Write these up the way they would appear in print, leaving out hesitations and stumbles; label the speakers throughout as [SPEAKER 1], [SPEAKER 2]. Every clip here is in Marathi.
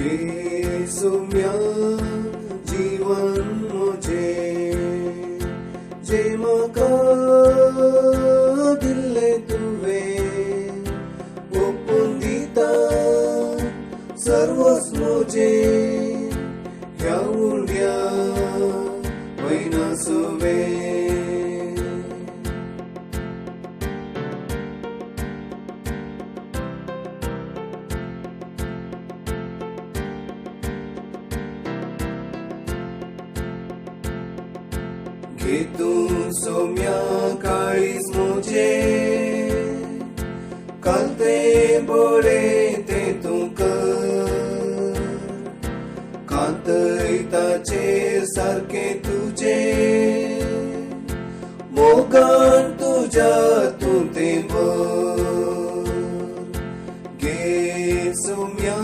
[SPEAKER 1] येसुम्या जीवन मुझे जे म्हाका दिल्ले तुवे ओपून दिता सर्वच मुझे ह्या उंड्या वयनासवे घे तूं सौम्या काळीज मुझे कालते बळे ते तूं कर कांतयताचेर सारके तुजे मोगान तुज्या तूं ते भर घे सौम्या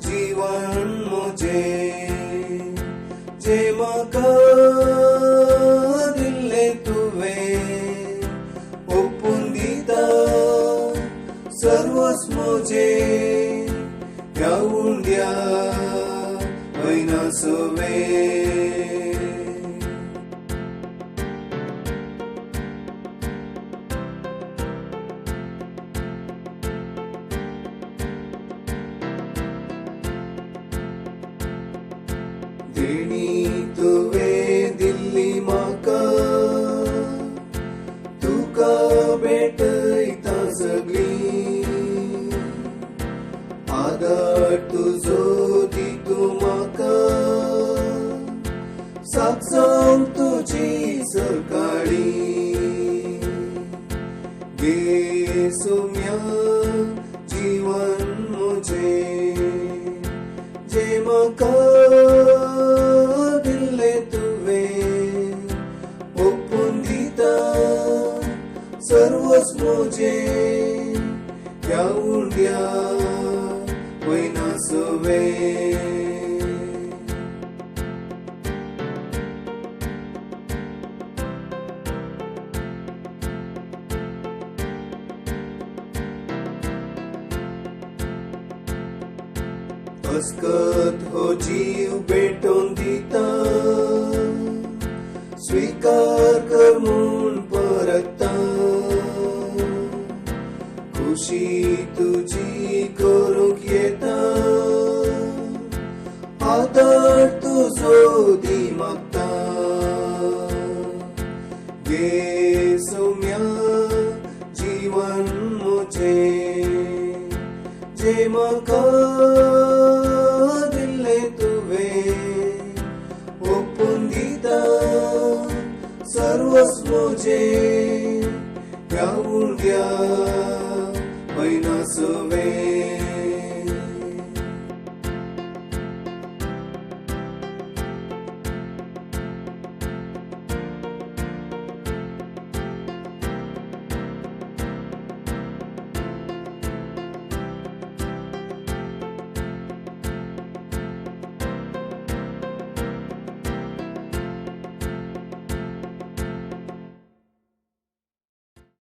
[SPEAKER 1] जीवन मुझे जे म्हाका दिल्ले तुवे ओपून दिता सर्वच मुझे ह्या उंड्या वयनासवे देणी तुवे दिल्ली म्हाका तुका भेटयता सगळी आदार तुजो दितू म्हाका साक्षांत तुजी सरकाळी घे सौम्या जीवन मुझे जे म्हाका दिल्ले तुवे ओपून दिता सर्वच मुझे ह्या उंड्या वयनासवे अस्कत हो जीव भेटोन दिता स्वीकार कर म्हूण परता खुशी तुजी करूंक येता आदार तुजो दी मागता घे सौम्या जीवन मुझे जे म्हाका दिल्ले तुवे ओपून दिता सर्वच मुझे ह्या उंड्या वयनासवे